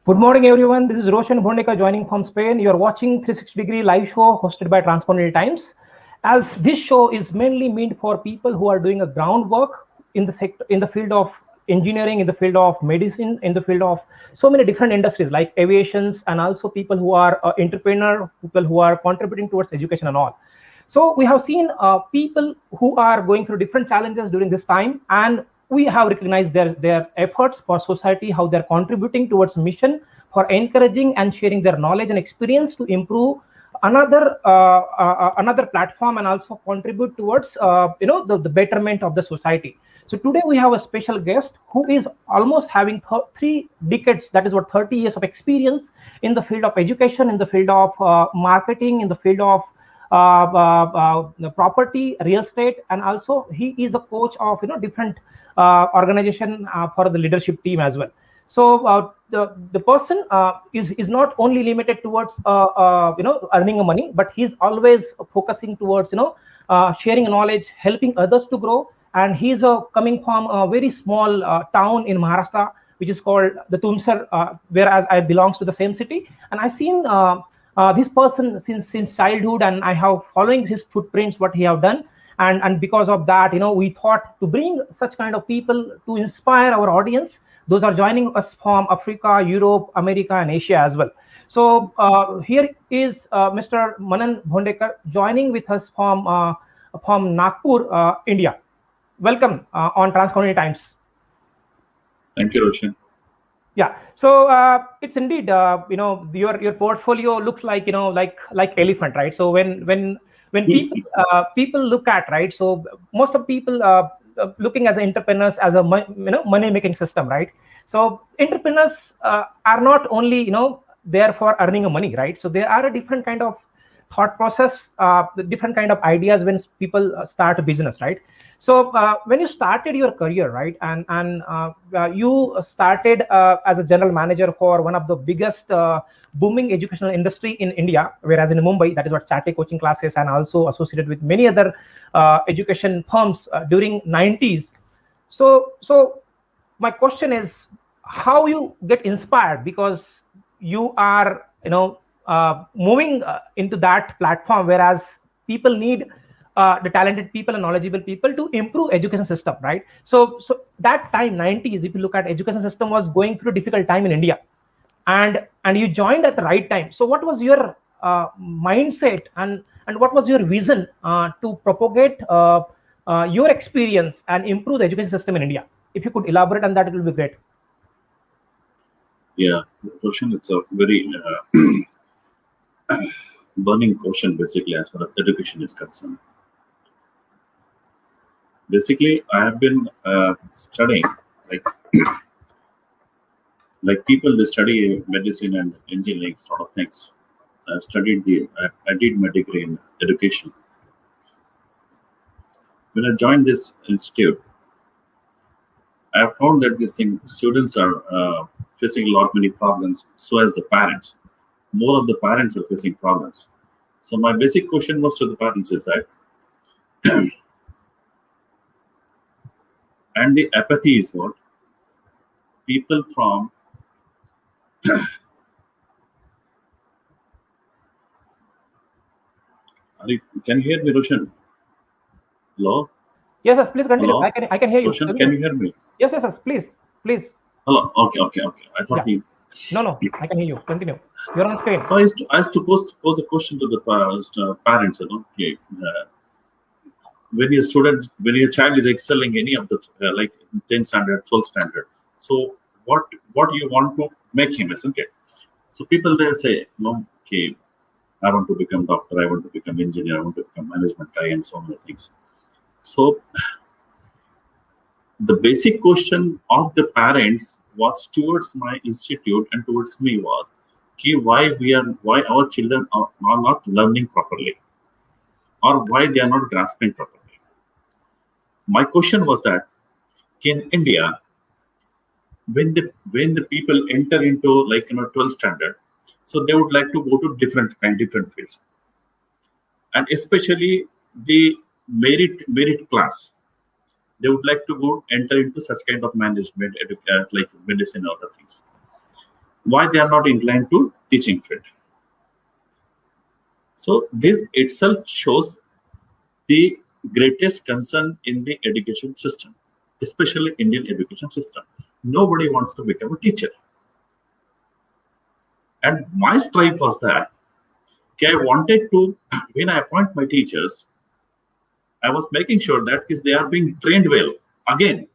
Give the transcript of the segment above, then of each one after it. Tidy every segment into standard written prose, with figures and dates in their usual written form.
Good morning, everyone. This is Rohan Bhondekar joining from Spain. You are watching 360-degree live show hosted by Transformative Times. As this show is mainly meant for people who are doing a groundwork in the sector, in the field of engineering, in the field of medicine, in the field of so many different industries like aviations, and also people who are entrepreneur, people who are contributing towards education and all. So we have seen people who are going through different challenges during this time, and we have recognized their efforts for society, how they're contributing towards mission for encouraging and sharing their knowledge and experience to improve another platform and also contribute towards the betterment of the society. So today we have a special guest who is almost having 3 decades, that is what 30 years of experience in the field of education, in the field of marketing, in the field of property, real estate, and also he is a coach of different organization for the leadership team as well. So the person is not only limited towards earning money, but he's always focusing towards sharing knowledge, helping others to grow. And he's coming from a very small town in Maharashtra, which is called the Tumsar, whereas I belongs to the same city. And I've seen this person since childhood, and I have following his footprints, what he have done. And because of that, we thought to bring such kind of people to inspire our audience. Those are joining us from Africa, Europe, America, and Asia as well. So here is Mr. Manan Bhondekar joining with us from Nagpur, India. Welcome on Transformative Times. Thank you, Roshan. Yeah, so it's indeed your portfolio looks like like elephant, right? So when people look at, right, so most of people looking as entrepreneurs as a money making system, right? So entrepreneurs are not only there for earning money, right? So there are a different kind of thought process, the different kind of ideas when people start a business, right? So when you started your career, right, and you started as a general manager for one of the biggest booming educational industry in India, whereas in Mumbai, that is what Chatty coaching classes, and also associated with many other education firms during 90s. So my question is, how you get inspired, because you are moving into that platform, whereas people need the talented people and knowledgeable people to improve education system, right? So that time 90s, if you look at education system, was going through a difficult time in India, and you joined at the right time. So what was your mindset, and what was your vision to propagate your experience and improve the education system in India? If you could elaborate on that, it will be great. Yeah, Roshan, it's a very burning question, basically, as far as education is concerned. Basically, I have been studying, like people, they study medicine and engineering sort of things. So I've studied I did my degree in education. When I joined this institute, I have found that these students are facing a lot many problems. So as the parents, more of the parents are facing problems. So my basic question was to the parents is that, and the apathy is what people from can you hear me, Roshan? Hello? Yes, yes, please continue. Hello? I can hear you. Roshan, can you hear me? Yes, yes, yes, please. Hello? Okay. I thought Yeah. No, I can hear you. Continue. You're on screen. So I used to pose a question to the parents, okay, when your child is excelling any of the like 10th standard, 12th standard, so what do you want to make him, isn't it? So people there say, no, okay, I want to become doctor, I want to become engineer, I want to become management guy, and so many things. So the basic question of the parents was towards my institute and towards me was, okay, why our children are not learning properly, or why they are not grasping properly. My question was that in India, when the people enter into 12th standard, so they would like to go to different fields, and especially the merit class, they would like to go enter into such kind of management, like medicine, and other things. why they are not inclined to teaching field. So this itself shows the greatest concern in the education system, especially Indian education system. Nobody wants to become a teacher. And my strive was that, okay, I wanted to, when I appoint my teachers, I was making sure that is they are being trained well. Again,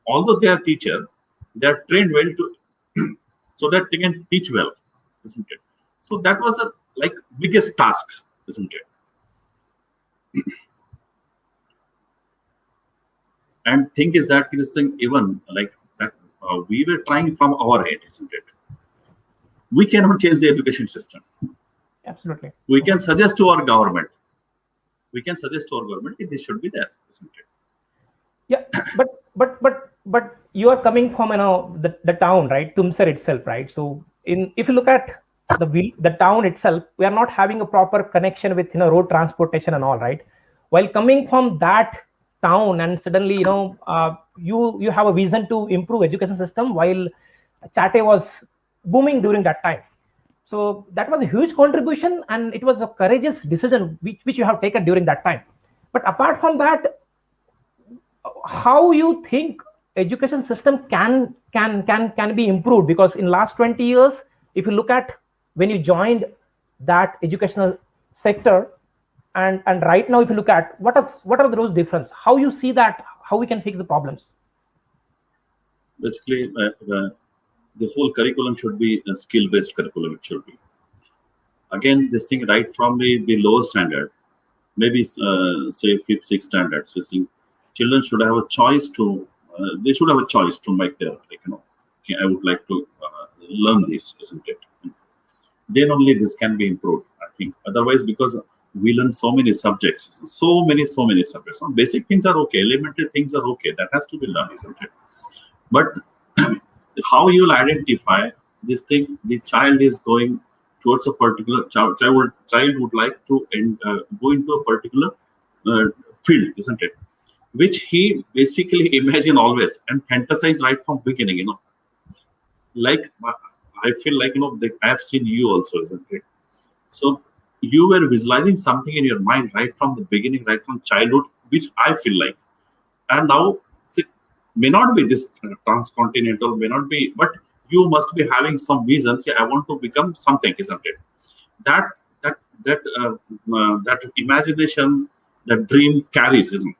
although they are teacher, they are trained well to so that they can teach well, isn't it? So that was a like biggest task, isn't it? And thing is that this thing even like that we were trying from our end, isn't it? We cannot change the education system. Absolutely. We can suggest to our government. We can suggest to our government this should be there, isn't it? Yeah, but you are coming from the town, right? Tumsar itself, right? So if you look at the town itself, we are not having a proper connection with road transportation and all, right? While coming from that town and suddenly you have a vision to improve education system while Chate was booming during that time. So that was a huge contribution and it was a courageous decision which you have taken during that time. But apart from that, how you think education system can be improved? Because in last 20 years, if you look at when you joined that educational sector and right now if you look at what are those difference, how you see that, how we can fix the problems? Basically the whole curriculum should be a skill-based curriculum. It should be again this thing right from the lower standard, maybe say fifth, sixth standards. So think children should have a choice to they should have a choice to make their okay, I would like to learn this, isn't it? Then only this can be improved, I think. Otherwise, because we learn so many subjects, so many subjects. Some basic things are okay, elementary things are okay. That has to be learned, isn't it? But how you will identify this thing? The child is going towards a particular child would like to go into a particular uh, field, isn't it? Which he basically imagine always and fantasize right from beginning. Like I feel like I have seen you also, isn't it? So you were visualizing something in your mind right from the beginning, right from childhood, which I feel like, and now it may not be this transcontinental, may not be, but you must be having some visions. Yeah, I want to become something, isn't it? That that that imagination, that dream carries, isn't it?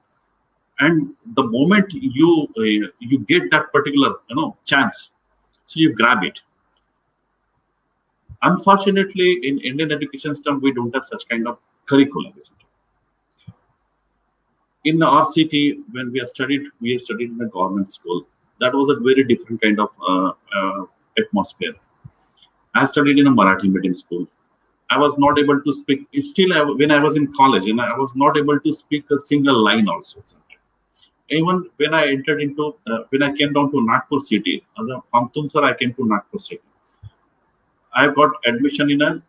And the moment you get that particular chance, so you grab it. Unfortunately, in Indian education system, we don't have such kind of curriculum, isn't it? In our city, when we have studied in a government school. That was a very different kind of atmosphere. I studied in a Marathi medium school. I was not able to speak. Still, when I was in college, and I was not able to speak a single line also. Even when I entered into, when I came down to Nagpur city, from Tumsar, I came to Nagpur city. I got admission in a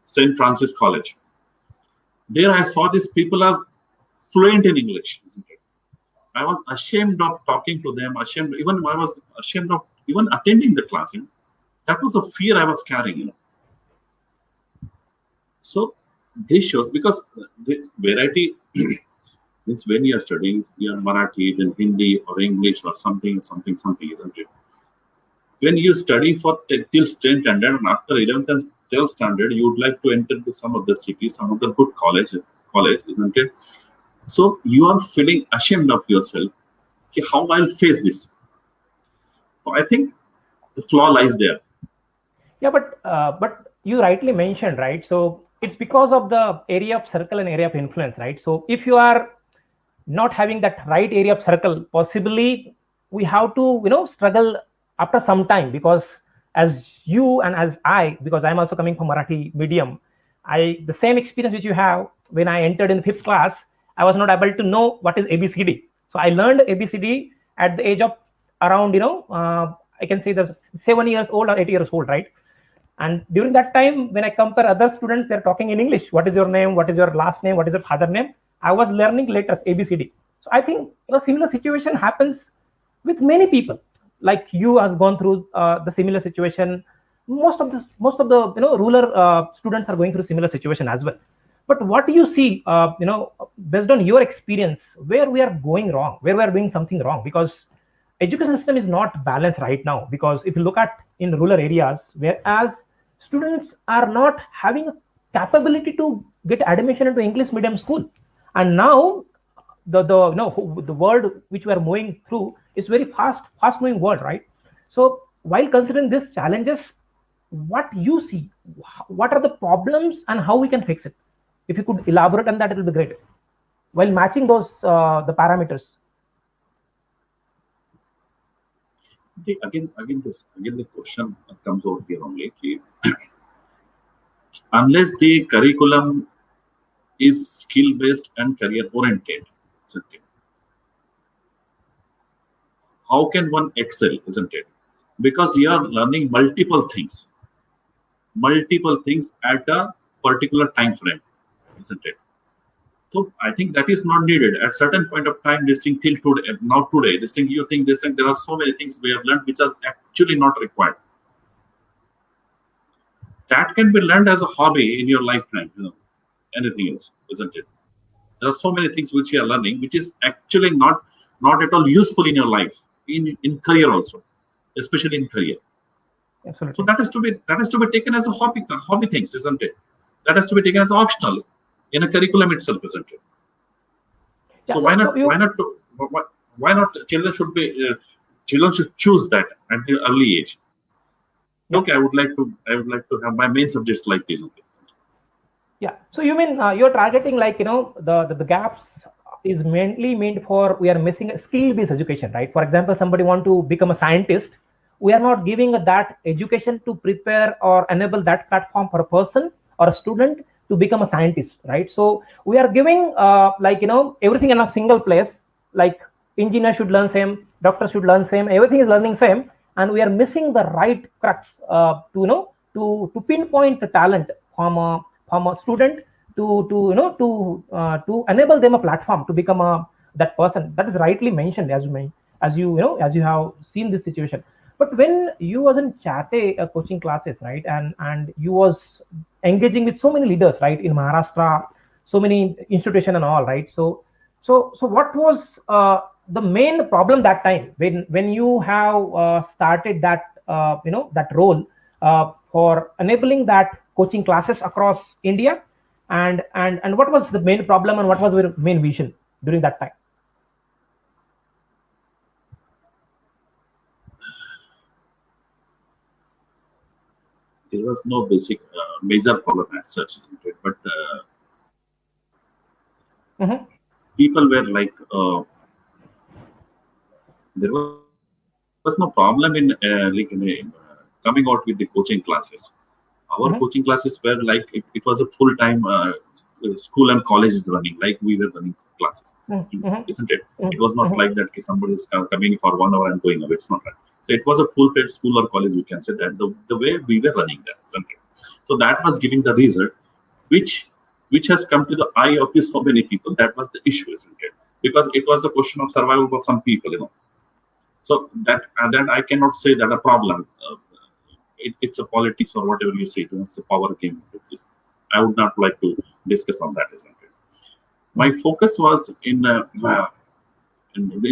St. Francis College. There I saw these people are fluent in English, isn't it? I was ashamed of talking to them, I was ashamed of even attending the class. That was a fear I was carrying. So this shows, because this variety means when you are studying Marathi, then Hindi or English or something, isn't it? When you study for till 10th standard and after 11th and 12th standard, you would like to enter to some of the cities, some of the good college, isn't it? So you are feeling ashamed of yourself. Okay, how I'll face this? So I think the flaw lies there. Yeah, but you rightly mentioned, right? So it's because of the area of circle and area of influence, right? So if you are not having that right area of circle, possibly we have to struggle after some time, because as you and as I, because I'm also coming from Marathi medium, the same experience which you have. When I entered in fifth class, I was not able to know what is ABCD. So I learned ABCD at the age of around I can say the 7 years old or 8 years old, right? And during that time, when I compare other students, they're talking in English. What is your name? What is your last name? What is your father name? I was learning letters, ABCD. So I think a similar situation happens with many people. Like you has gone through the similar situation. most of the rural students are going through similar situation as well. But what do you see, based on your experience, where we are going wrong, where we are doing something wrong? Because education system is not balanced right now. Because if you look at in rural areas, whereas students are not having a capability to get admission into English medium school, and now the world which we are moving through is very fast moving world, right? So while considering these challenges, what you see, what are the problems and how we can fix it? If you could elaborate on that, it will be great, while matching those the parameters. Again the question comes out here only. Unless the curriculum is skill based and career oriented, how can one excel, isn't it? Because you are learning multiple things at a particular time frame, isn't it? So I think that is not needed. At certain point of time, this thing till today, now today, this thing you think this thing, there are so many things we have learned which are actually not required. That can be learned as a hobby in your lifetime, anything else, isn't it? There are so many things which you are learning, which is actually not at all useful in your life, in career also, especially in career. Absolutely. So that has to be taken as a hobby things, isn't it? That has to be taken as optional in a curriculum itself, isn't it? Yeah, so why not children should choose that at the early age. Okay, I would like to have my main subjects like these. Yeah. So you mean you're targeting the gaps is mainly meant for, we are missing a skill-based education, right? For example, somebody want to become a scientist, we are not giving that education to prepare or enable that platform for a person or a student to become a scientist, right? So we are giving everything in a single place. Like engineer should learn same, doctor should learn same, everything is learning same, and we are missing the right crux to pinpoint the talent from a student to enable them a platform to become a that person. That is rightly mentioned, as you have seen this situation. But when you was in Chate coaching classes, right, and you was engaging with so many leaders, right, in Maharashtra, so many institution and all, right? So what was the main problem that time when you have started that that role for enabling that coaching classes across India, and what was the main problem and what was your main vision during that time? There was no major problem as such, isn't it? But people were like, there was no problem in coming out with the coaching classes. Our coaching classes were like it was a full-time school and college is running, like we were running classes, isn't it? It was not like that somebody is coming for 1 hour and going away. It's not right. So it was a full-fledged school or college, we can say that, the way we were running that, isn't it? So that was giving the result, which has come to the eye of so many people. That was the issue, isn't it? Because it was the question of survival for some people, So that I cannot say that a problem. It's a politics or whatever you say. It's a power game. I would not like to discuss on that, isn't it? My focus was in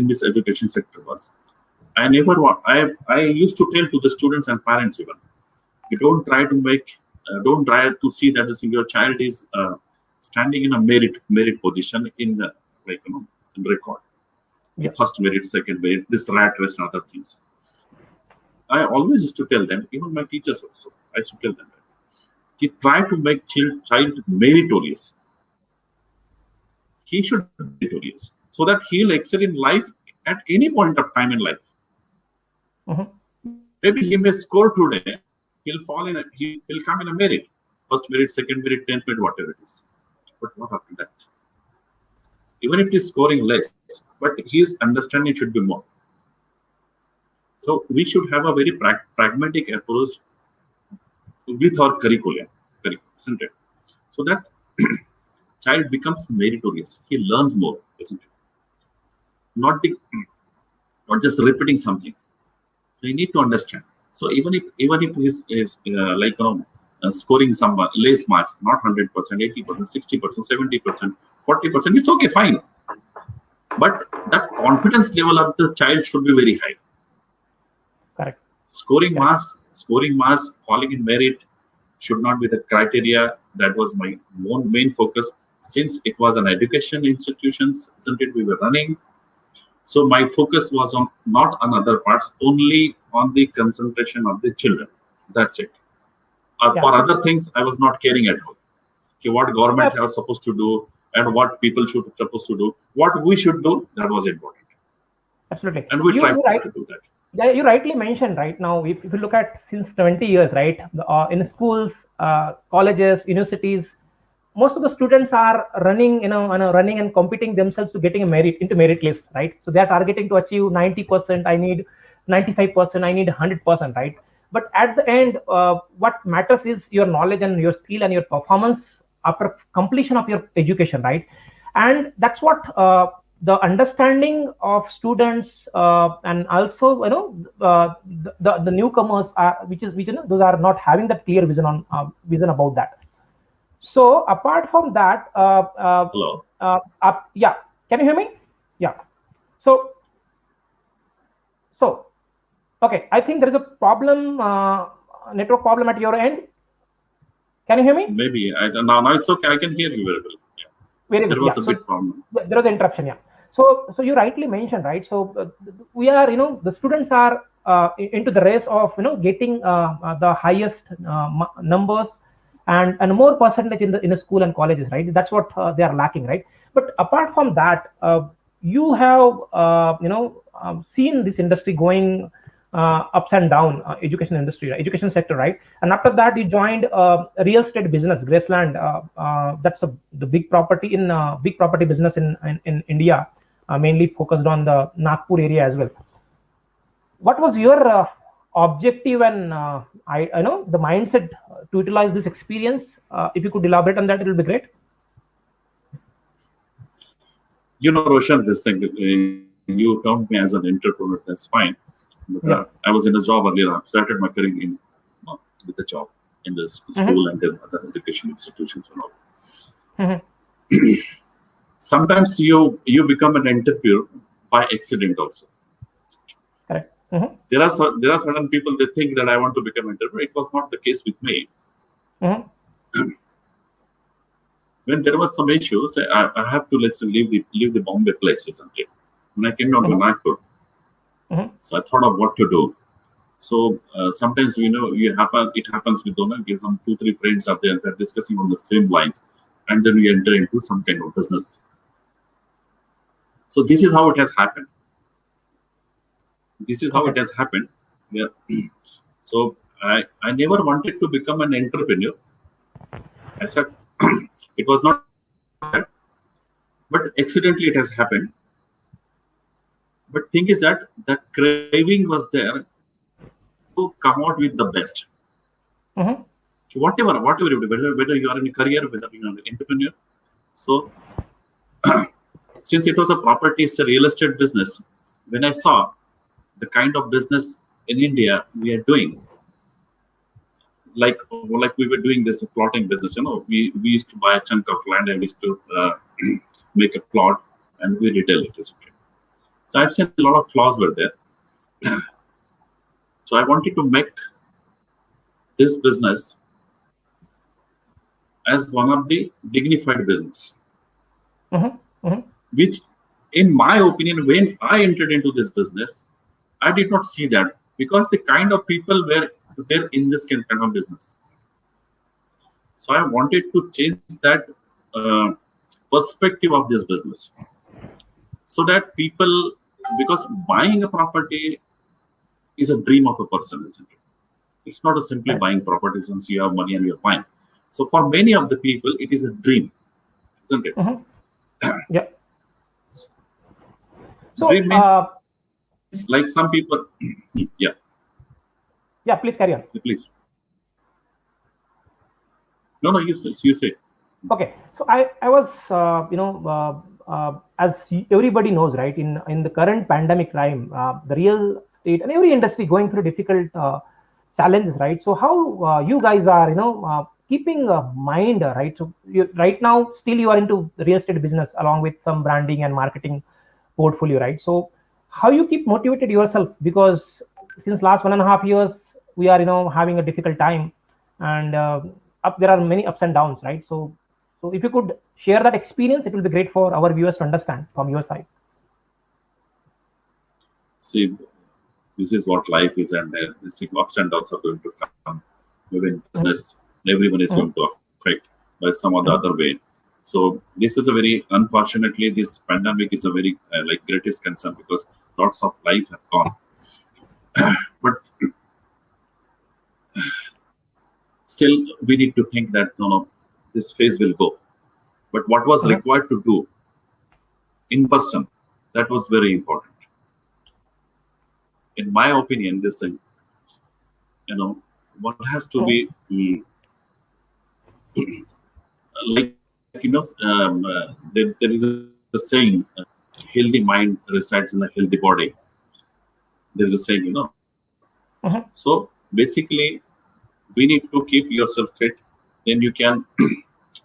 this education sector was I never want. I used to tell to the students and parents even, you don't try to see that your child is standing in a merit position in in record. Yeah. First merit, second merit, this rat race and other things. I always used to tell them, even my teachers also, I used to tell them that try to make child meritorious. He should be meritorious so that he'll excel in life at any point of time in life. Maybe he may score today, he'll come in a merit, first merit, second merit, 10th merit, whatever it is. But what after that? Even if he's scoring less, but his understanding should be more. So we should have a very pragmatic approach with our curriculum, isn't it? So that child becomes meritorious. He learns more, isn't it? Not just repeating something. So you need to understand. So even if he's like scoring some less marks, not 100%, 80%, 60%, 70%, 40%, it's okay, fine. But that confidence level of the child should be very high. Correct. Scoring marks, falling in merit should not be the criteria. That was my main focus, since it was an education institutions, isn't it? We were running. So my focus was on not on other parts, only on the concentration of the children. That's it. For other things, I was not caring at all. Okay, what government are supposed to do and what people should supposed to do, what we should do, that was important. Absolutely. And we tried to do that. Yeah, you rightly mentioned right now, if you look at since 20 years, right, in schools, colleges, universities, most of the students are running, running and competing themselves to getting a merit list, right? So they are targeting to achieve 90%. I need 95%. I need 100%, right? But at the end, what matters is your knowledge and your skill and your performance after completion of your education, right? And that's what the understanding of students and also the newcomers are, which those are not having that clear vision on vision about that. So apart from that, Hello. Yeah, can you hear me? Yeah. So okay, I think there is a problem, network problem at your end. Can you hear me? Maybe now it's okay. I can hear you very well. Yeah. Very there was a big problem. There was an interruption. Yeah. So you rightly mentioned, right? So we are, the students are into the race of getting the highest numbers and more percentage in the school and colleges, right? That's what they are lacking, right? But apart from that, you have seen this industry going ups and down, education industry, education sector, right? And after that, you joined real estate business, Graceland. That's the big property business in India, mainly focused on the Nagpur area as well. What was your objective and I know the mindset to utilize this experience? If you could elaborate on that, it will be great. Roshan, this thing, you termed me as an entrepreneur, that's fine. But I was in a job earlier. I started my career with the job in this school and then other education institutions and all. Sometimes you become an entrepreneur by accident also. Correct. There are certain people, they think that I want to become an entrepreneur. It was not the case with me. When there was some issues, I have to leave the Bombay place, isn't it? When I came down to Nagpur. So I thought of what to do. So sometimes it happens with some 2-3 friends are there, they're discussing on the same lines, and then we enter into some kind of business. So this is how it has happened. Yeah. So I never wanted to become an entrepreneur. I said it was not, but accidentally it has happened. But thing is that the craving was there to come out with the best. Whatever you do, whether you are in a career, whether you are an entrepreneur. So since it was a real estate business, when I saw the kind of business in India we are doing, like we were doing this plotting business, we used to buy a chunk of land and we used to make a plot and we retail it. So I've seen a lot of flaws were there. So I wanted to make this business as one of the dignified business, which in my opinion, when I entered into this business, I did not see that, because the kind of people were there in this kind of business. So I wanted to change that perspective of this business, so that people, because buying a property is a dream of a person, isn't it? It's not a simply buying property since you have money and you're buying. So for many of the people, it is a dream, isn't it? Yeah. So dream like some people. Yeah, please carry on. Please. No, you say. Okay, so I was as everybody knows, right, in the current pandemic time, the real estate and every industry going through difficult challenges, right? So how you guys are, keeping a mind, right? So right now, still you are into the real estate business along with some branding and marketing portfolio, right? So how you keep motivated yourself, because since last 1.5 years we are, having a difficult time, and there are many ups and downs, right? So if you could share that experience, it will be great for our viewers to understand from your side. See, this is what life is, and these ups and downs are going to come. Maybe in business, everyone is going to affect by some or the other way. So this is a very, unfortunately, this pandemic is a very like greatest concern, because lots of lives have gone. But still, we need to think that no, this phase will go. But what was required to do in person, that was very important. In my opinion, this thing, what has to be like, there is a saying, healthy mind resides in a healthy body. There is a saying, So basically, we need to keep yourself fit. Then you can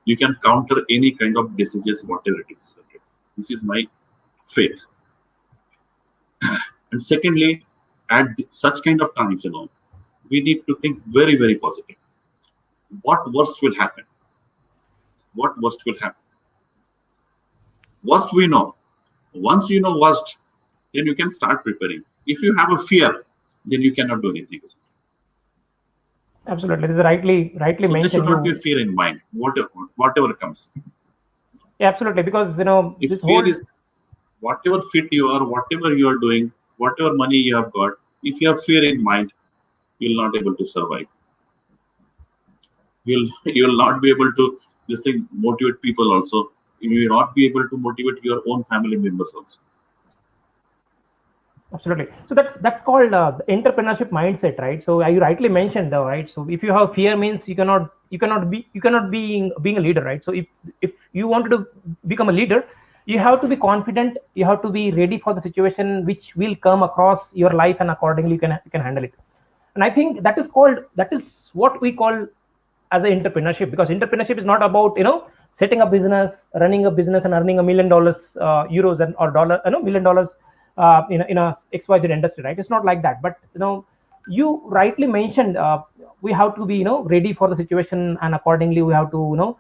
you can counter any kind of diseases, whatever it is. Okay? This is my faith. And secondly, at such kind of times, we need to think very, very positive. What worst will happen? What worst will happen? Worst we know. Once you know worst, then you can start preparing. If you have a fear, then you cannot do anything. Absolutely, this is rightly So there mentioned. should not be a fear in mind, whatever comes. Yeah, absolutely, because If this fear whole, is whatever fit you are, whatever you are doing, whatever money you have got, if you have fear in mind, you'll not able to survive. You'll not be able to this thing motivate people also. You will not be able to motivate your own family members also. absolutely. So that's called the entrepreneurship mindset, right? So you rightly mentioned, though, right? So if you have fear, means you cannot being a leader, right? So if you wanted to become a leader, you have to be confident. You have to be ready for the situation which will come across your life, and accordingly you can handle it. And I think that is what we call as an entrepreneurship, because entrepreneurship is not about setting a business, running a business, and earning $1 million euros and or dollar, $1 million in a XYZ industry, right? It's not like that. But you rightly mentioned, we have to be ready for the situation, and accordingly we have to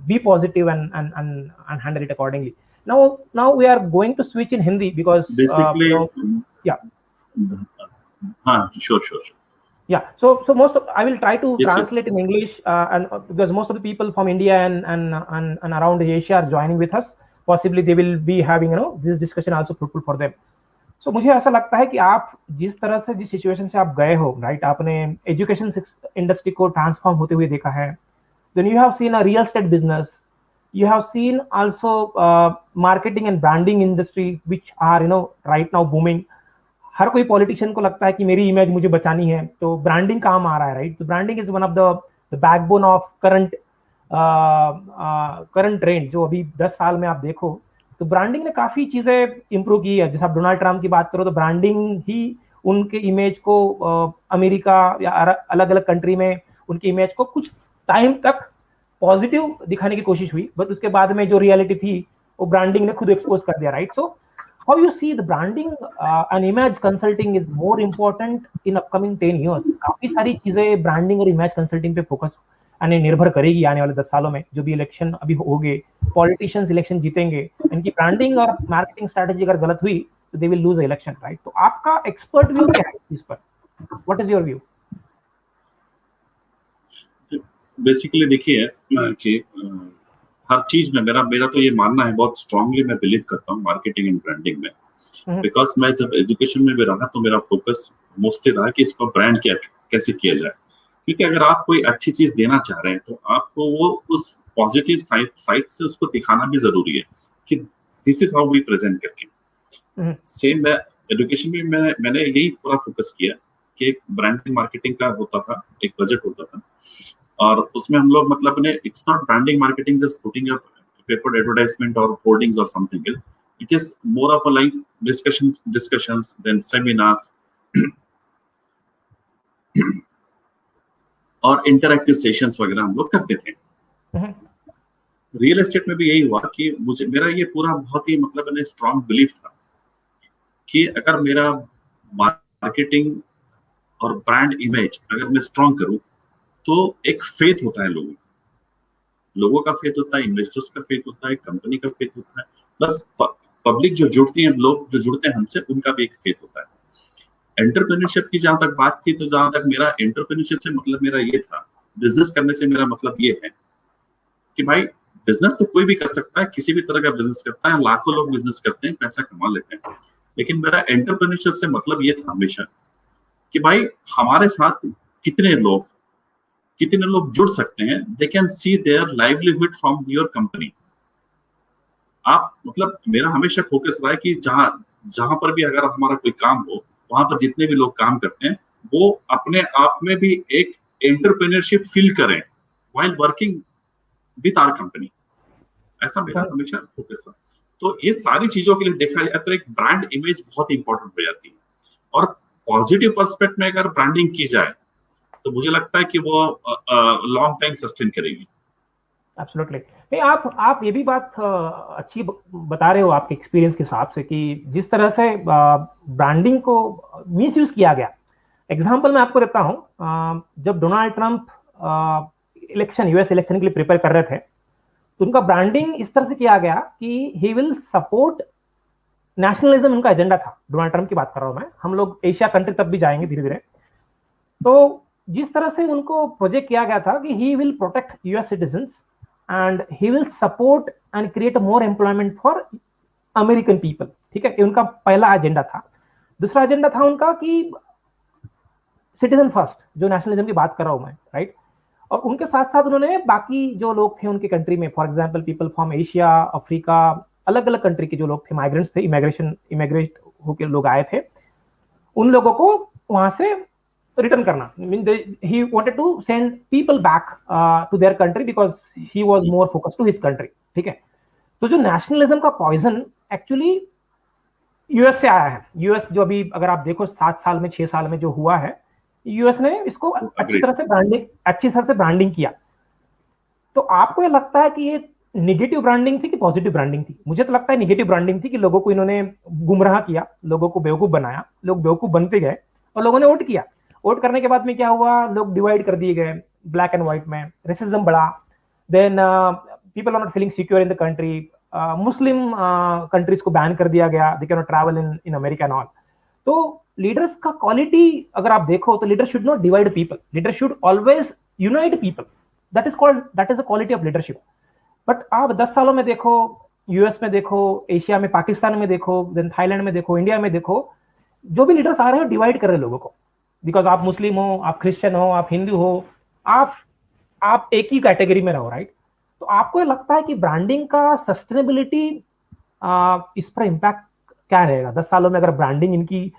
be positive and handle it accordingly. Now we are going to switch in Hindi, because Basically, yeah. Sure. Yeah, so I will try to Yes, translate in English, and because most of the people from India and around Asia are joining with us, possibly they will be having this discussion also fruitful for them. So मुझे ऐसा लगता है कि आप जिस तरह से जिस सिचुएशन से आप गए हो, राइट, आपने एजुकेशन इंडस्ट्री को ट्रांसफॉर्म होते हुए देखा है, then you have seen a real estate business, you have seen also marketing and branding industry which are right now booming. हर कोई पॉलिटिशियन को लगता है कि मेरी इमेज मुझे बचानी है, तो ब्रांडिंग काम आ रहा है, राइट? तो branding is one of the backbone of current trend. जो अभी 10 साल में आप देखो तो ब्रांडिंग ने काफी चीजें इंप्रूव की है। जैसे आप डोनाल्ड ट्रम्प की बात करो तो ब्रांडिंग ही उनके इमेज को अमेरिका या अलग अलग कंट्री में उनकी इमेज को कुछ टाइम तक पॉजिटिव दिखाने की कोशिश हुई, बट उसके बाद में जो रियलिटी थी वो ब्रांडिंग ने खुद एक्सपोज कर दिया, right? So how you see the branding and image consulting is more important in upcoming 10 years? काफी सारी चीजें ब्रांडिंग और इमेज कंसल्टिंग पे फोकस यानी निर्भर करेगी आने वाले 10 सालों में। जो भी इलेक्शन अभी होंगे, पॉलिटिशियंस इलेक्शन जीतेंगे, इनकी ब्रांडिंग और मार्केटिंग स्ट्रेटेजी अगर गलत हुई तो they will lose election, right? तो आपका एक्सपर्ट व्यू क्या है इस पर? What is your view? Basically देखिए कि हर चीज में मेरा तो ये मानना है, बहुत स्ट्रांगली मैं बिलीव करता हूँ मार्केटिंग एंड ब्रांडिंग में। बिकॉज मैं जब एजुकेशन में भी रहा तो मेरा फोकस मोस्टली रहा कि इसको ब्रांड कैसे किया जाए। क्योंकि अगर आप कोई अच्छी चीज देना चाह रहे हैं तो आपको वो उस पॉजिटिव साइड से उसको दिखाना भी जरूरी है कि this is how we present करके। सेम मैं एजुकेशन में मैंने यही पूरा फोकस किया कि ब्रांडिंग मार्केटिंग का होता था, एक बजट होता था, और उसमें हम लोग मतलब ने it's not branding marketing just putting up paper advertisement और होर्डिंग्स और something else. It is more of a like discussions then seminars और इंटरैक्टिव सेशंस वगैरह हम लोग करते थे। रियल एस्टेट में भी यही हुआ कि मुझे मेरा ये पूरा बहुत ही मतलब मैंने स्ट्रांग बिलीफ था कि अगर मेरा मार्केटिंग और ब्रांड इमेज अगर मैं स्ट्रांग करूं तो एक फेथ होता है लोगों का फेथ होता है, इन्वेस्टर्स का फेथ होता है, कंपनी का फेथ होता है, प्लस पब्लिक जो जुड़ती है, लोग जो जुड़ते हैं हमसे, उनका भी एक फेथ होता है। एंटरप्रेन्योरशिप की जहां तक बात थी, तो जहां तक मेरा एंटरप्रेन्योरशिप से मतलब मेरा ये था, बिजनेस करने से मेरा मतलब ये है कि भाई बिजनेस तो कोई भी कर सकता है, किसी भी तरह का बिजनेस करता है, लाखों लोग बिजनेस करते हैं, पैसा कमा लेते हैं, लेकिन मेरा एंटरप्रेन्योरशिप से मतलब ये था हमेशा कि भाई हमारे साथ कितने लोग जुड़ सकते हैं, they can see their livelihood from your company. आप मतलब मेरा हमेशा फोकस रहा है कि जहां जहां पर भी अगर हमारा कोई काम हो, वहां पर जितने भी लोग काम करते हैं वो अपने आप में भी एक एंटरप्रेन्योरशिप फील करें while working with our company. ऐसा मेरा हमेशा फोकस रहा। तो ये सारी चीजों के लिए देखा जाए तो एक ब्रांड इमेज बहुत इंपॉर्टेंट हो जाती है, और पॉजिटिव पर्सपेक्ट में अगर ब्रांडिंग की जाए तो मुझे लगता है कि वो लॉन्ग टाइम सस्टेन करेगी। एब्सोल्युटली नहीं, आप ये भी बात अच्छी बता रहे हो आपके एक्सपीरियंस के हिसाब से कि जिस तरह से ब्रांडिंग को मिस यूज किया गया। एग्जांपल मैं आपको देता हूं, जब Donald Trump election US election के लिए प्रिपेयर कर रहे थे, तो उनका ब्रांडिंग इस तरह से किया गया कि ही विल सपोर्ट नेशनलिज्म, उनका एजेंडा था। डोनाल्ड ट्रंप की बात कर रहा हूं मैं, हम लोग एशिया कंट्री तब भी जाएंगे धीरे धीरे। तो जिस तरह से उनको प्रोजेक्ट किया गया था कि he will protect US citizens and he will support and create more employment for American people, ठीक है, ये उनका पहला एजेंडा था। दूसरा एजेंडा था उनका कि सिटीजन फर्स्ट, जो नेशनलिज्म की बात कर रहा हूं मैं, राइट। और उनके साथ साथ उन्होंने बाकी जो लोग थे उनके कंट्री में, for example people from Asia, Africa, अलग अलग कंट्री के जो लोग थे, माइग्रेंट्स थे, इमिग्रेट होकर लोग आए थे, उन लोगों को वहां से रिटर्न करना। He wanted to send people back to their country because he was more focused to his country, ठीक है। तो जो नेशनलिज्म का पॉइजन एक्चुअली यूएस से आया है। यूएस जो अभी अगर आप देखो 7 साल में 6 साल में जो हुआ है, यूएस ने इसको अच्छी तरह से ब्रांडिंग किया। तो आपको ये लगता है कि ये निगेटिव ब्रांडिंग थी कि पॉजिटिव ब्रांडिंग थी? मुझे तो लगता है निगेटिव ब्रांडिंग थी कि लोगों को इन्होंने गुमराह किया, लोगों को बेवकूफ बनाया, लोग बेवकूफ बनते गए और लोगों ने वोट किया। वोट करने के बाद में क्या हुआ, लोग डिवाइड कर दिए गए ब्लैक एंड व्हाइट में, रेसिज्म बढ़ा, then people are not feeling secure in the country, Muslim countries को बैन कर दिया गया, they can not travel in America and all. तो लीडर्स का क्वालिटी अगर आप देखो तो leader should not divide people, leader should always unite people, that is the quality of leadership. But आप 10 सालों में देखो, यूएस में देखो, एशिया में, पाकिस्तान में देखो, देन थाईलैंड में देखो, इंडिया में देखो, जो भी लीडर्स आ रहे हैं डिवाइड कर रहे हैं लोगों को, बिकॉज आप मुस्लिम हो, आप क्रिश्चियन हो, आप हिंदू हो, आप एक ही कैटेगरी में रहो, राइट। तो आपको ये लगता है कि ब्रांडिंग का सस्टेनेबिलिटी, इस पर इम्पैक्ट क्या रहेगा 10 सालों में? अगर ब्रांडिंग इनकी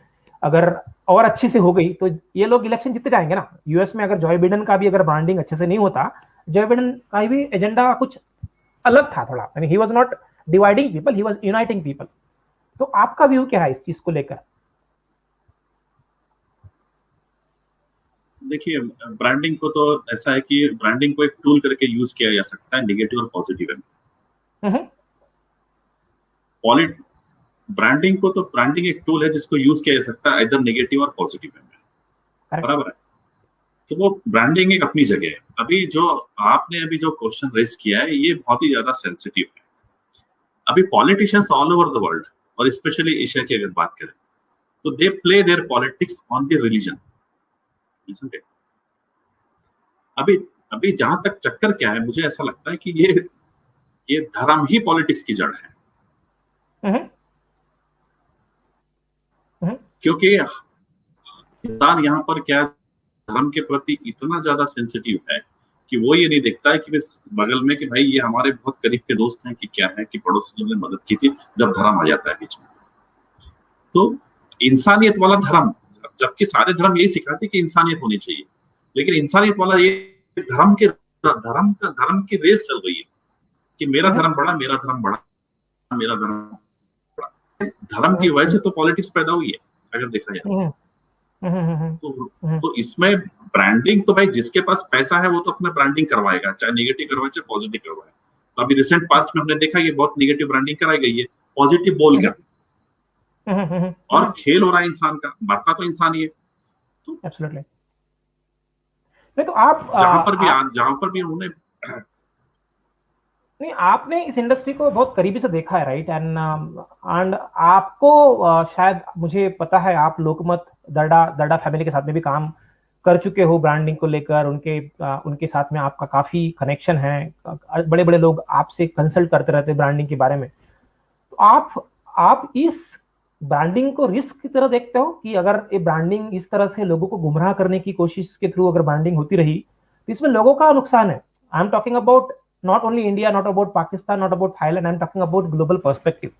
अगर और अच्छी से हो गई तो ये लोग इलेक्शन जीतते जाएंगे ना। यूएस में अगर जॉय बिडेन का भी अगर ब्रांडिंग अच्छे से नहीं होता, जॉय बिडेन का भी एजेंडा कुछ अलग था थोड़ा, यानी he was not dividing people, he was uniting people. तो आपका व्यू क्या है इस चीज को लेकर? देखिए, ब्रांडिंग को तो ऐसा है कि ब्रांडिंग को एक टूल करके यूज किया जा सकता है, नेगेटिव और पॉजिटिव में। ब्रांडिंग को तो ब्रांडिंग एक टूल है जिसको यूज किया जा सकता है इधर नेगेटिव और पॉजिटिव में, बराबर है। तो वो ब्रांडिंग एक अपनी जगह है। अभी जो आपने अभी जो क्वेश्चन रेज किया है ये बहुत ही ज्यादा सेंसिटिव है। अभी politicians all over the world और स्पेशली एशिया की अगर बात करें तो they play their politics on the religion. अभी अभी जहां तक चक्कर क्या है, मुझे ऐसा लगता है कि ये धर्म ही पॉलिटिक्स की जड़ है। क्योंकि इंसान यहाँ पर क्या धर्म के प्रति इतना ज्यादा सेंसिटिव है कि वो ये नहीं देखता है कि बगल में कि भाई ये हमारे बहुत करीब के दोस्त हैं कि क्या है कि पड़ोसियों ने मदद की थी, जब धर्म आ जाता है बीच में। तो इंसानियत वाला धर्म, जबकि सारे धर्म यही सिखाते कि इंसानियत होनी चाहिए, लेकिन इंसानियत वाला ये धर्म की रेस चल रही है कि मेरा धर्म बड़ा, मेरा धर्म बड़ा, मेरा धर्म बड़ा। धर्म की वजह से तो पॉलिटिक्स पैदा हुई है अगर देखा जाए। तो इसमें ब्रांडिंग तो भाई जिसके पास पैसा है वो तो अपना ब्रांडिंग करवाएगा, चाहे नेगेटिव करवाए चाहे पॉजिटिव करवाए। तो अभी रिसेंट पास्ट में हमने देखा ये बहुत नेगेटिव ब्रांडिंग कराई गई है, पॉजिटिव बोलकर। और खेल हो रहा है इंसान का, मरता तो इंसान ही है। तो एब्सोल्युटली। नहीं तो आप जहां पर भी उन्होंने नहीं, आपने इस इंडस्ट्री को बहुत करीबी से देखा है, राइट? एंड आपको शायद मुझे पता है आप लोकमत दर्डा दर्डा फैमिली के साथ में भी काम कर चुके हो ब्रांडिंग को लेकर, उनके साथ में आपका काफी कनेक्शन है, बड़े बड़े लोग आपसे कंसल्ट करते रहते हैं ब्रांडिंग के बारे में। तो आप इस ब्रांडिंग को रिस्क की तरह देखते हो कि अगर ये ब्रांडिंग इस तरह से लोगों को गुमराह करने की कोशिश के थ्रू अगर ब्रांडिंग होती रही तो इसमें लोगों का नुकसान है? I am talking about not only India, not about Pakistan, not about Thailand, I am talking about global perspective.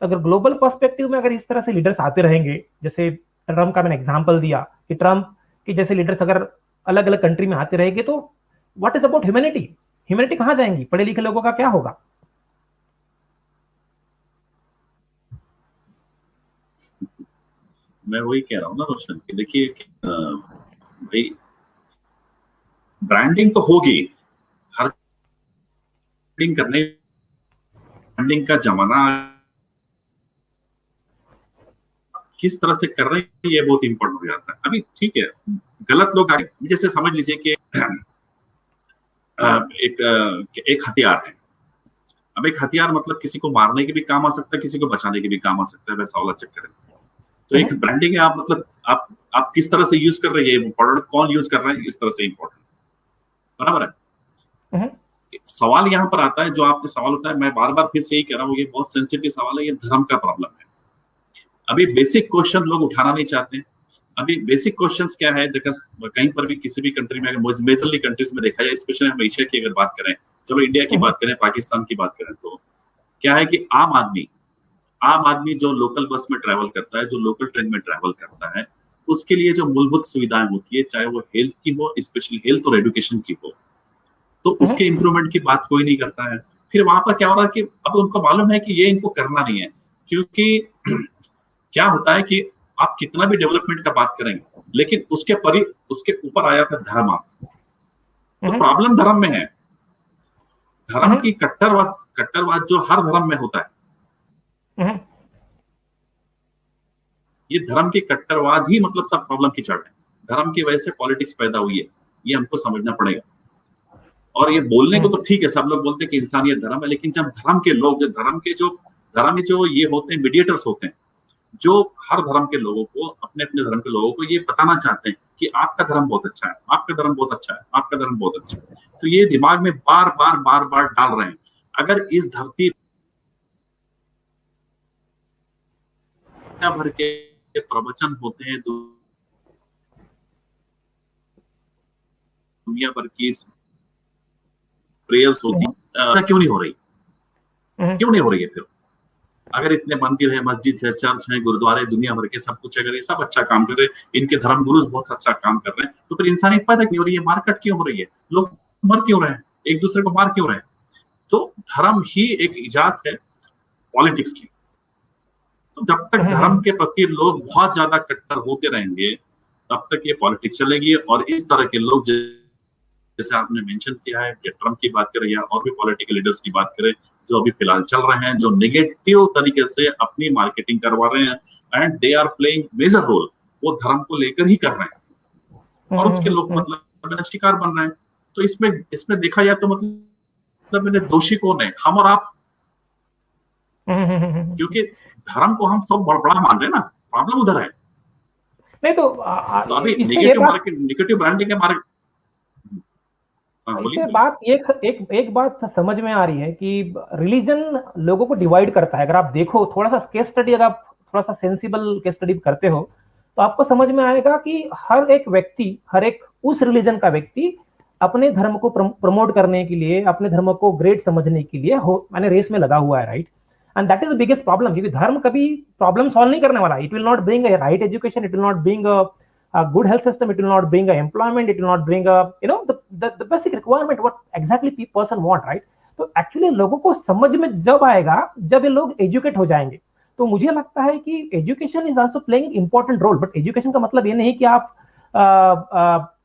अगर ग्लोबल पर्सपेक्टिव में अगर इस तरह से लीडर्स आते रहेंगे, जैसे ट्रम्प का मैंने एग्जांपल दिया कि ट्रम्प की जैसे लीडर्स अगर अलग अलग कंट्री में आते रहेंगे तो what is about humanity? Humanity कहां जाएंगी? पढ़े लिखे लोगों का क्या होगा? मैं वही कह रहा हूँ ना रोशन, कि देखिए भाई ब्रांडिंग तो होगी, हर ब्रांडिंग करने, ब्रांडिंग का जमाना किस तरह से कर रहे हैं ये बहुत इंपॉर्टेंट हो जाता है। अभी ठीक है, गलत लोग आए, जैसे समझ लीजिए कि एक हथियार है। अब एक हथियार मतलब किसी को मारने के भी काम आ सकता है, किसी को बचाने के भी काम आ सकता है, वैसा वाला चक्कर है। तो एक ब्रांडिंग है, आप मतलब आप किस तरह से यूज कर रहे हैं, प्रोडक्ट कौन यूज कर रहा है, इस तरह से इंपॉर्टेंट, बराबर है। सवाल यहाँ पर आता है, जो आपके सवाल होता है, मैं बार बार फिर से यही कह रहा हूँ, ये बहुत सेंसिटिव सवाल है, ये धर्म का प्रॉब्लम है। अभी बेसिक क्वेश्चन लोग उठाना नहीं चाहते। अभी बेसिक क्वेश्चंस क्या है, देखो कहीं पर भी किसी भी कंट्री में, अगर मेजरली कंट्रीज में देखा जाए, स्पेशली हम एशिया की अगर बात करें, चलो इंडिया की बात करें, पाकिस्तान की बात करें, तो क्या है कि आम आदमी जो लोकल बस में ट्रैवल करता है, जो लोकल ट्रेन में ट्रैवल करता है, उसके लिए जो मूलभूत सुविधाएं होती है, चाहे वो हेल्थ की हो, स्पेशली हेल्थ और एजुकेशन की हो, तो उसके इंप्रूवमेंट की बात कोई नहीं करता है। फिर वहां पर क्या हो रहा है कि अब उनको मालूम है कि ये इनको करना नहीं है, क्योंकि क्या होता है कि आप कितना भी डेवलपमेंट का बात करेंगे, लेकिन उसके ऊपर आ जाता है धर्म। तो प्रॉब्लम धर्म में है, धर्म की कट्टरवाद जो हर धर्म में होता है, ये धर्म की कट्टरवाद ही मतलब सब प्रॉब्लम की जड़ है। धर्म की वजह से पॉलिटिक्स पैदा हुई है, ये हमको समझना पड़ेगा। और ये बोलने को तो ठीक है, सब लोग बोलते हैं कि इंसानियत धर्म है, लेकिन जब धर्म के लोग, धर्म में जो ये होते हैं, मीडिएटर्स होते हैं, जो हर धर्म के लोगों को, अपने अपने धर्म के लोगों को ये बताना चाहते हैं कि आपका धर्म बहुत अच्छा है, आपका धर्म बहुत अच्छा है, आपका धर्म बहुत अच्छा है, तो ये दिमाग में बार बार डाल रहे हैं। अगर इस धरती भर के प्रवचन होते हैं, दुनिया भर की प्रेयर्स होती, क्यों नहीं हो रही? क्यों नहीं हो रही है? फिर अगर इतने मंदिर है, मस्जिद है, चर्च है, गुरुद्वारे, दुनिया भर के सब कुछ, अगर ये सब अच्छा काम कर रहे हैं, इनके धर्म गुरु बहुत अच्छा काम कर रहे हैं, तो फिर इंसानियत पैदा क्यों हो रही है? मारकट क्यों हो रही है? लोग मर क्यों रहे हैं? एक दूसरे को मार क्यों रहे हैं? तो धर्म ही एक इजाद है पॉलिटिक्स की। तो जब तक धर्म के प्रति लोग बहुत ज्यादा कट्टर होते रहेंगे, तब तक ये पॉलिटिक्स चलेगी। और इस तरह के लोग, जैसे आपने मेंशन किया है, ट्रम्प की बात करें या और भी पॉलिटिकल लीडर्स की बात करें, जो अभी फिलहाल चल रहे हैं, जो नेगेटिव तरीके से अपनी मार्केटिंग करवा रहे हैं, and they are playing major role, वो धर्म को लेकर ही कर रहे हैं, और उसके लोग मतलब शिकार बन रहे हैं। तो इसमें देखा जाए तो मतलब मैंने दोषी कौन है? हम और आप, क्योंकि धर्म को हम सब बड़ा मान रहे हैं ना, प्रॉब्लम उधर है। नहीं तो अभी नेगेटिव ब्रांडिंग के मार्केट, इससे बात एक बात समझ में आ रही है कि रिलीजन लोगों को डिवाइड करता है। अगर आप देखो थोड़ा सा केस स्टडी, अगर आप थोड़ा सा सेंसिबल केस स्टडी करते हो, तो आपको समझ में आएगा कि हर एक व्यक्ति, हर एक उस रिलीजन का व्यक्ति अपने धर्म को प्रमोट करने के लिए, अपने धर्म को ग्रेट समझने के लिए माने रेस में लगा हुआ है, right? And that is the biggest problem, क्योंकि धर्म कभी प्रॉब्लम सॉल्व नहीं करने वाला। It will not bring a right education, it will not bring a good health system, it will not bring a employment, it will not bring a the basic requirement what exactly person want, right? तो actually लोगों को समझ में जब आएगा जब ये लोग एजुकेट हो जाएंगे। तो मुझे लगता है कि education is also playing important role, but education का मतलब ये नहीं कि आप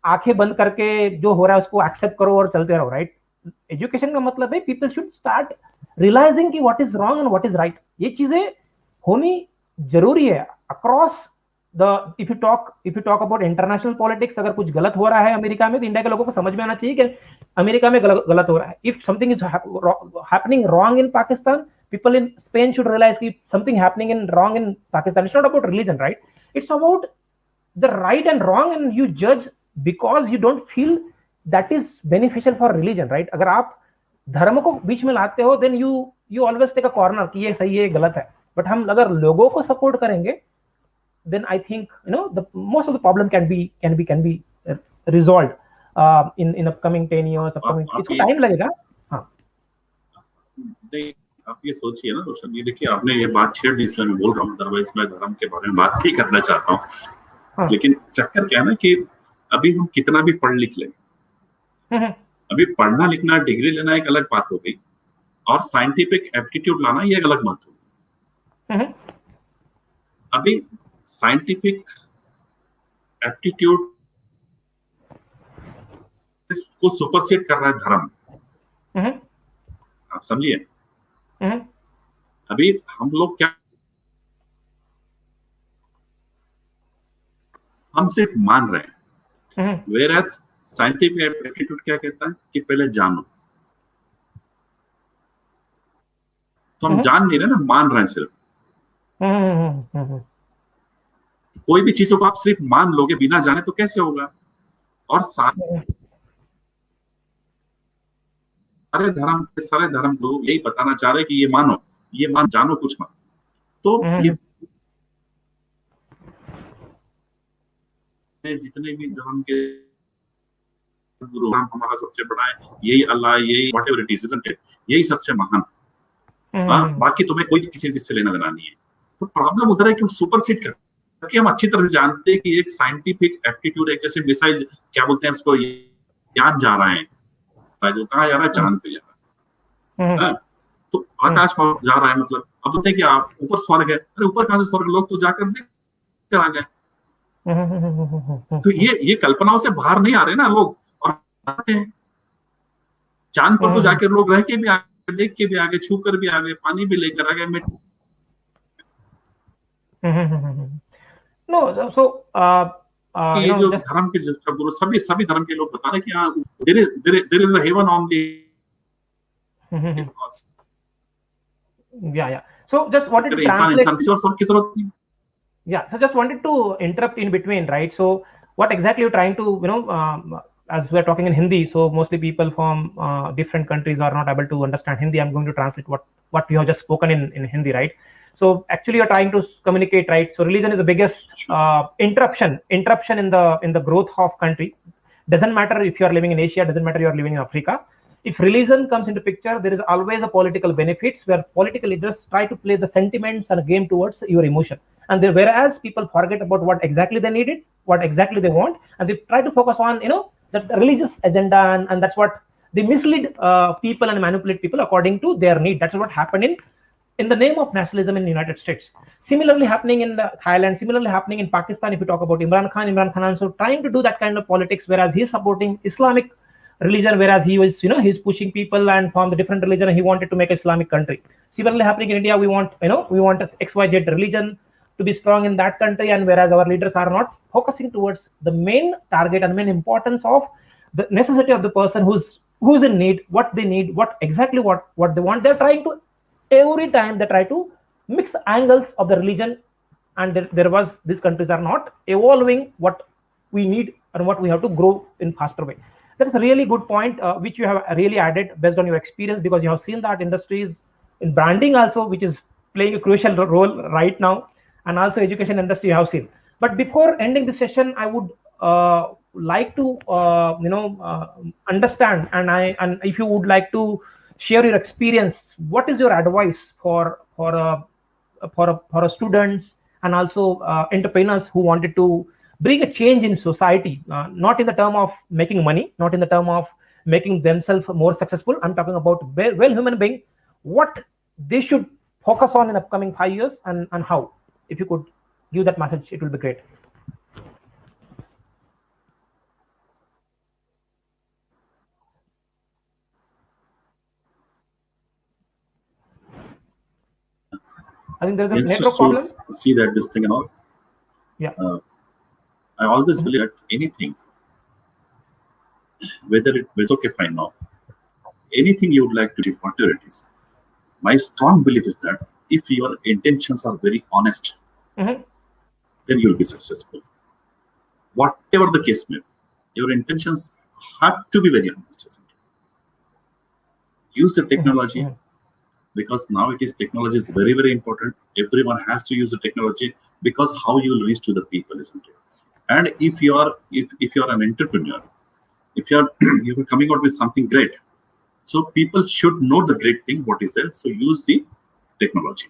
आंखें बंद करके जो हो रहा है उसको एक्सेप्ट करो और चलते रहो, राइट? एजुकेशन का मतलब है पीपल शुड स्टार्ट रियलाइजिंग कि what is wrong and what is right. ये चीजें होनी जरूरी है across the, if you talk about international politics, अगर कुछ गलत हो रहा है अमेरिका में तो इंडिया के लोगों को समझ में आना चाहिए कि अमेरिका में गलत हो रहा है। If something is happening wrong in Pakistan, people in Spain should realize that something happening in wrong in Pakistan. It's not about religion, right? It's about the right and wrong, and you judge because you don't feel that is beneficial for religion, right? अगर आप धर्म को बीच में लाते हो then you always take a corner कि ये सही है ये गलत है, but हम अगर लोगों को सपोर्ट करेंगे then I think the most of the problem can be resolved in upcoming 10 years, upcoming इसको टाइम लगेगा। हाँ नहीं, आप ये सोचिए ना रोशन, ये देखिए आपने ये बात छेड़ दी इसलिए मैं बोल रहा हूँ, अदरवाइज मैं धर्म के बारे में बात ही करना चाहता हूँ। हाँ। लेकिन चक्कर क्या है ना कि अभी हम कितना भी पढ़ लिख लें, अभी पढ़ना लिखना डिग्री लेना एक अलग बात हो गई, और साइंटिफिक एप्टीट्यूड लाना ये एक अलग बात हो गई। अभी साइंटिफिक एप्टीट्यूड को सुपरसीड कर रहा है धर्म, आप समझिए। अभी हम लोग क्या, हम सिर्फ मान रहे हैं, whereas साइंटिफिक एप्टीट्यूड क्या कहता है कि पहले जानो। तो हम जान नहीं रहे ना, मान रहे हैं सिर्फ। कोई भी चीजों को आप सिर्फ मान लोगे बिना जाने तो कैसे होगा? और सारे धर्म लोग यही बताना चाह रहे हैं कि ये मानो, ये मान जानो कुछ मत। तो ये जितने भी धर्म के गुरु, हमारा सबसे बड़ा है, यही अल्लाह, यही whatever it is, isn't it, यही सबसे महान। बाकी तुम्हें कोई किसी चीज से लेना देना नहीं है। तो प्रॉब्लम उधर है कि सुपरसीड कर, क्योंकि हम अच्छी तरह से जानते हैं कि एक साइंटिफिक एप्टीट्यूड, एक जैसे मिसाइल क्या बोलते हैं उसको, याद जा रहा है, जो कहा जा रहा है चांद पे जा रहा है, तो आकाश में जा रहा है, मतलब अब बोलते हैं कि आप ऊपर स्वर्ग है, अरे ऊपर कहां से स्वर्ग, लोग तो जाकर देख कर आ गए। तो ये कल्पनाओं से बाहर नहीं आ रहे ना लोग, और आते हैं चांद पर तो जाकर लोग रह के भी आ गए, देख के भी आ गए, छू कर भी आ गए, पानी भी लेकर आ गए। No, so ये जो धर्म के गुरु, सभी धर्म के लोग बता रहे कि हाँ, there is a heaven on the yeah. So just wanted to translate. Yeah, so just wanted to interrupt in between, right? So what exactly you're trying to, as we're talking in Hindi, so mostly people from different countries are not able to understand Hindi. I'm going to translate what you have just spoken in Hindi, right? So actually you're trying to communicate, right? So religion is the biggest interruption in the growth of country. Doesn't matter if you are living in Asia, doesn't matter you are living in Africa. If religion comes into picture, there is always a political benefits where political leaders try to play the sentiments and game towards your emotion. And whereas people forget about what exactly they needed, what exactly they want, and they try to focus on, the religious agenda, and that's what they mislead people and manipulate people according to their need. That's what happened in the name of nationalism in the United States. Similarly happening in Thailand, similarly happening in Pakistan. If you talk about Imran Khan also trying to do that kind of politics, whereas he is supporting Islamic religion, whereas he was, he's pushing people and from the different religion, and he wanted to make an Islamic country. Similarly happening in India, we want XYZ religion to be strong in that country, and whereas our leaders are not focusing towards the main target and main importance of the necessity of the person who's in need, what they need, what exactly what they want. They're trying to, every time they try to mix angles of the religion, and these countries are not evolving what we need and what we have to grow in faster way. That is a really good point, which you have really added based on your experience, because you have seen that industries in branding also, which is playing a crucial role right now, and also education industry you have seen. But before ending the session, I would like to understand, and if you would like to share your experience, what is your advice for students and also entrepreneurs who wanted to bring a change in society, not in the term of making money, not in the term of making themselves more successful. I'm talking about well human being, what they should focus on in upcoming 5 years, and how? If you could give that message, it will be great. I think there's a Yes, network so problem. see that this thing and all. Yeah. I always believe that anything, whether it's okay, fine now, anything you would like to do, whatever it is. My strong belief is that if your intentions are very honest, Mm-hmm. then you'll be successful. Whatever the case may be, your intentions have to be very honest. Isn't it? Use the technology, Mm-hmm. because now it is technology is very, very important. Everyone has to use the technology, because how you will reach to the people, isn't it? And if you are if you are an entrepreneur, if you are you are coming out with something great, so people should know the great thing what is there. So use the technology.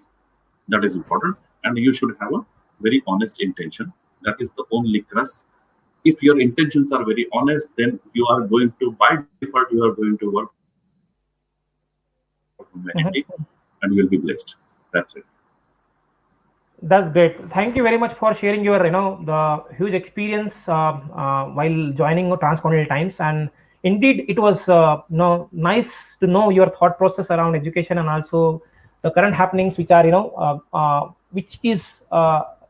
That is important, and you should have a very honest intention. That is the only crux. If your intentions are very honest, then you are going to, by default, you are going to work from humanity, Mm-hmm. and you will be blessed. That's it. That's great. Thank you very much for sharing your, the huge experience while joining Transcontinental Times. And indeed, it was, nice to know your thought process around education, and also the current happenings, which are, which is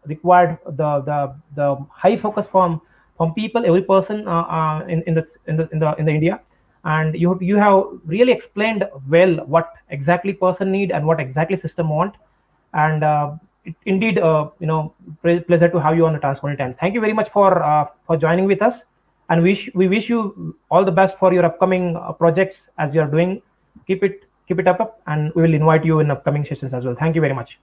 required the high focus from people, every person in the India. And you have really explained well what exactly person need and what exactly system want. And indeed, pleasure to have you on the Transcontinental Times. Thank you very much for joining with us, and we wish you all the best for your upcoming projects as you are doing. Keep it up, and we will invite you in upcoming sessions as well. Thank you very much.